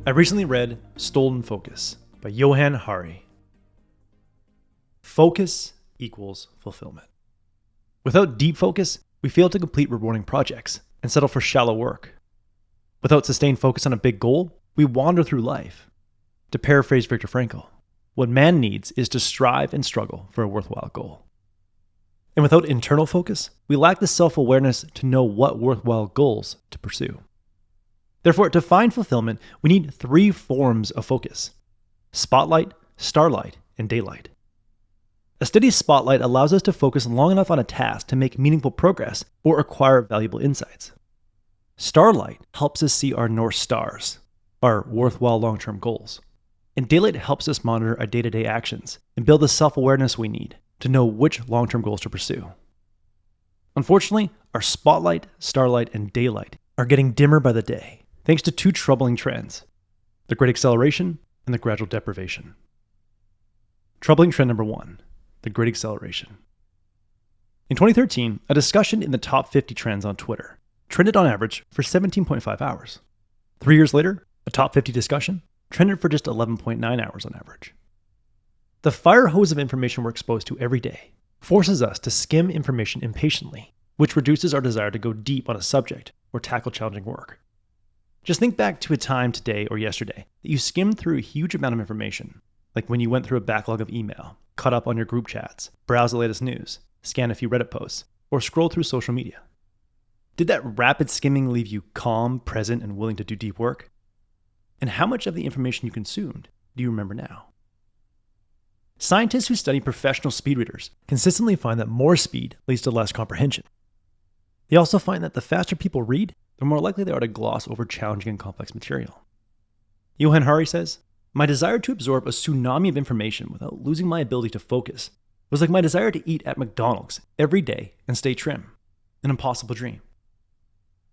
I recently read Stolen Focus by Johann Hari. Focus equals fulfillment. Without deep focus, we fail to complete rewarding projects and settle for shallow work. Without sustained focus on a big goal, we wander through life. To paraphrase Viktor Frankl, what man needs is to strive and struggle for a worthwhile goal. And without internal focus, we lack the self-awareness to know what worthwhile goals to pursue. Therefore, to find fulfillment, we need 3 forms of focus: spotlight, starlight, and daylight. A steady spotlight allows us to focus long enough on a task to make meaningful progress or acquire valuable insights. Starlight helps us see our North Stars, our worthwhile long-term goals. And daylight helps us monitor our day-to-day actions and build the self-awareness we need to know which long-term goals to pursue. Unfortunately, our spotlight, starlight, and daylight are getting dimmer by the day, thanks to 2 troubling trends: the great acceleration and the gradual deprivation. Troubling trend number 1, the great acceleration. In 2013, a discussion in the top 50 trends on Twitter trended on average for 17.5 hours. 3 years later, a top 50 discussion trended for just 11.9 hours on average. The fire hose of information we're exposed to every day forces us to skim information impatiently, which reduces our desire to go deep on a subject or tackle challenging work. Just think back to a time today or yesterday that you skimmed through a huge amount of information, like when you went through a backlog of email, caught up on your group chats, browsed the latest news, scanned a few Reddit posts, or scrolled through social media. Did that rapid skimming leave you calm, present, and willing to do deep work? And how much of the information you consumed do you remember now? Scientists who study professional speed readers consistently find that more speed leads to less comprehension. They also find that the faster people read, the more likely they are to gloss over challenging and complex material. Johann Hari says, "My desire to absorb a tsunami of information without losing my ability to focus was like my desire to eat at McDonald's every day and stay trim, an impossible dream."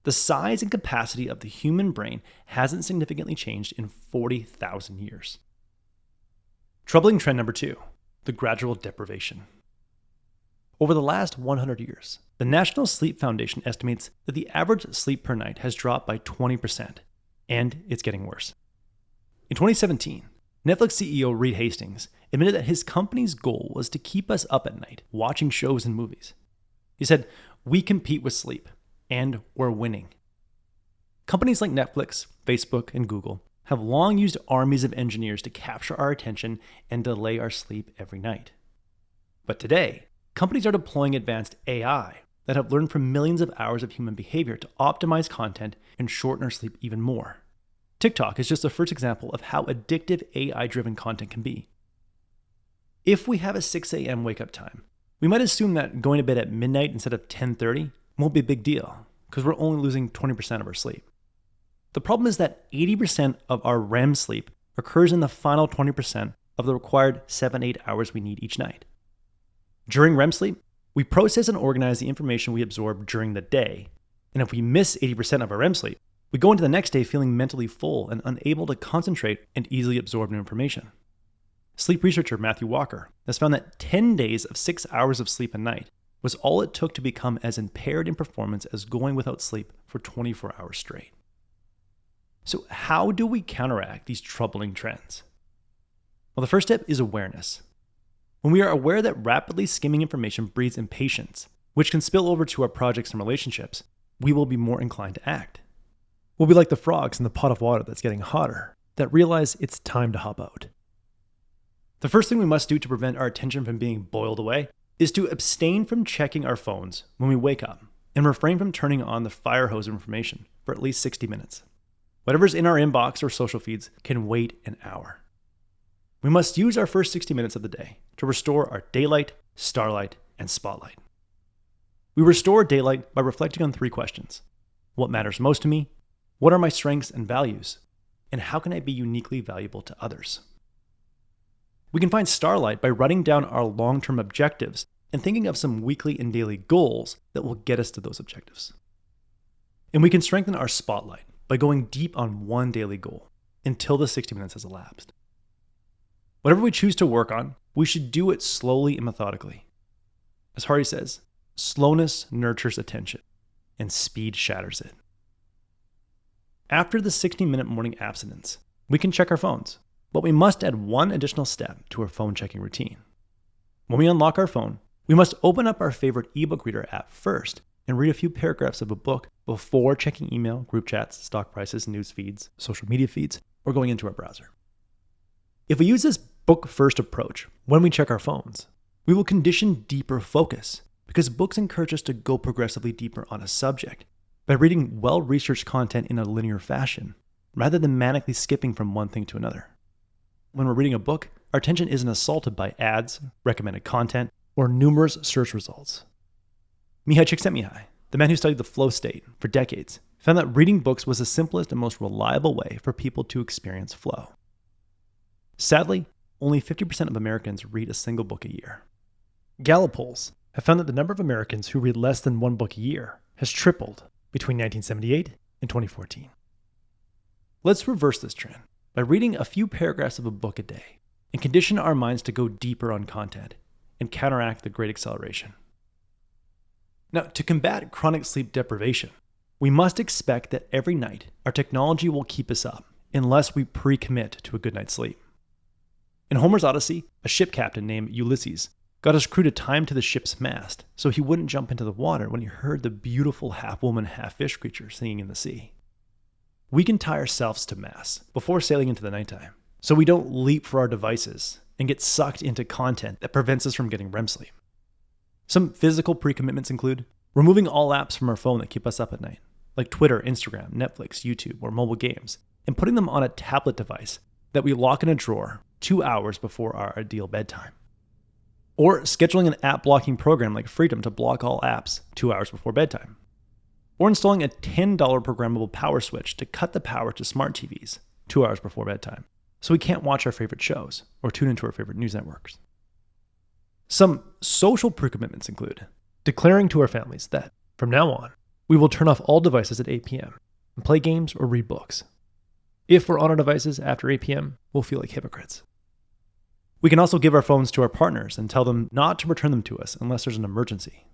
The size and capacity of the human brain hasn't significantly changed in 40,000 years. Troubling trend number 2, the gradual deprivation. Over the last 100 years, the National Sleep Foundation estimates that the average sleep per night has dropped by 20%, and it's getting worse. In 2017, Netflix CEO Reed Hastings admitted that his company's goal was to keep us up at night watching shows and movies. He said, "We compete with sleep, and we're winning." Companies like Netflix, Facebook, and Google have long used armies of engineers to capture our attention and delay our sleep every night. But today, companies are deploying advanced AI that have learned from millions of hours of human behavior to optimize content and shorten our sleep even more. TikTok is just the first example of how addictive AI-driven content can be. If we have a 6 a.m. wake-up time, we might assume that going to bed at midnight instead of 10:30 won't be a big deal, because we're only losing 20% of our sleep. The problem is that 80% of our REM sleep occurs in the final 20% of the required 7-8 hours we need each night. During REM sleep, we process and organize the information we absorb during the day, and if we miss 80% of our REM sleep, we go into the next day feeling mentally full and unable to concentrate and easily absorb new information. Sleep researcher Matthew Walker has found that 10 days of 6 hours of sleep a night was all it took to become as impaired in performance as going without sleep for 24 hours straight. So how do we counteract these troubling trends? Well, the first step is awareness. When we are aware that rapidly skimming information breeds impatience, which can spill over to our projects and relationships, we will be more inclined to act. We'll be like the frogs in the pot of water that's getting hotter, that realize it's time to hop out. The first thing we must do to prevent our attention from being boiled away is to abstain from checking our phones when we wake up and refrain from turning on the fire hose of information for at least 60 minutes. Whatever's in our inbox or social feeds can wait an hour. We must use our first 60 minutes of the day to restore our daylight, starlight, and spotlight. We restore daylight by reflecting on 3 questions. What matters most to me? What are my strengths and values? And how can I be uniquely valuable to others? We can find starlight by writing down our long-term objectives and thinking of some weekly and daily goals that will get us to those objectives. And we can strengthen our spotlight by going deep on one daily goal until the 60 minutes has elapsed. Whatever we choose to work on, we should do it slowly and methodically. As Hari says, slowness nurtures attention, and speed shatters it. After the 60-minute morning abstinence, We can check our phones, but we must add one additional step to our phone checking routine. When we unlock our phone, we must open up our favorite ebook reader app first and read a few paragraphs of a book before checking email, group chats, stock prices, news feeds, social media feeds, or going into our browser. If we use this book-first approach when we check our phones, we will condition deeper focus because books encourage us to go progressively deeper on a subject by reading well-researched content in a linear fashion, rather than manically skipping from one thing to another. When we're reading a book, our attention isn't assaulted by ads, recommended content, or numerous search results. Mihai Csikszentmihalyi, the man who studied the flow state for decades, found that reading books was the simplest and most reliable way for people to experience flow. Sadly, only 50% of Americans read a single book a year. Gallup polls have found that the number of Americans who read less than one book a year has tripled between 1978 and 2014. Let's reverse this trend by reading a few paragraphs of a book a day and condition our minds to go deeper on content and counteract the great acceleration. Now, to combat chronic sleep deprivation, we must expect that every night our technology will keep us up unless we pre-commit to a good night's sleep. In Homer's Odyssey, a ship captain named Ulysses got his crew to time to the ship's mast so he wouldn't jump into the water when he heard the beautiful half-woman, half-fish creature singing in the sea. We can tie ourselves to masts before sailing into the nighttime so we don't leap for our devices and get sucked into content that prevents us from getting REM sleep. Some physical pre-commitments include removing all apps from our phone that keep us up at night, like Twitter, Instagram, Netflix, YouTube, or mobile games, and putting them on a tablet device that we lock in a drawer 2 hours before our ideal bedtime. Or scheduling an app blocking program like Freedom to block all apps 2 hours before bedtime. Or installing a $10 programmable power switch to cut the power to smart TVs 2 hours before bedtime, so we can't watch our favorite shows or tune into our favorite news networks. Some social pre-commitments include declaring to our families that, from now on, we will turn off all devices at 8 p.m. and play games or read books. If we're on our devices after 8 p.m., we'll feel like hypocrites. We can also give our phones to our partners and tell them not to return them to us unless there's an emergency.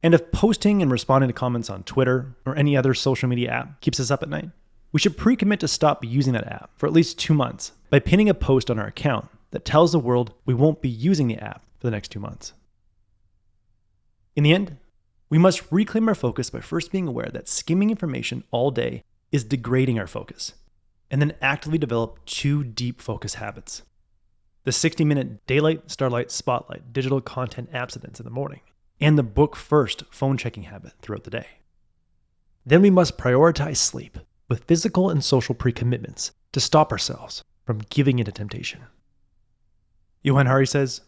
And if posting and responding to comments on Twitter or any other social media app keeps us up at night, we should pre-commit to stop using that app for at least 2 months by pinning a post on our account that tells the world we won't be using the app for the next 2 months. In the end, we must reclaim our focus by first being aware that skimming information all day is degrading our focus, and then actively develop 2 deep focus habits. The 60-minute daylight, starlight, spotlight, digital content abstinence in the morning, and the book-first phone checking habit throughout the day. Then we must prioritize sleep with physical and social pre-commitments to stop ourselves from giving into temptation. Johann Hari says,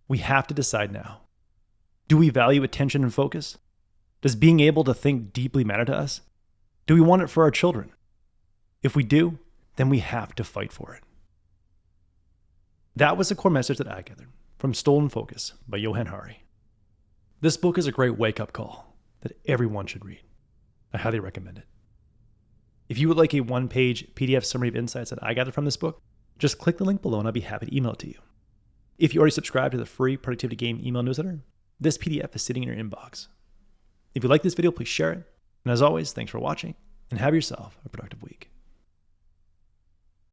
we have to decide now. Do we value attention and focus? Does being able to think deeply matter to us? Do we want it for our children? If we do, then we have to fight for it. That was the core message that I gathered from Stolen Focus by Johann Hari. This book is a great wake-up call that everyone should read. I highly recommend it. If you would like a one-page PDF summary of insights that I gathered from this book, just click the link below and I'll be happy to email it to you. If you already subscribe to the free Productivity Game email newsletter, this PDF is sitting in your inbox. If you like this video, please share it. And as always, thanks for watching and have yourself a productive week.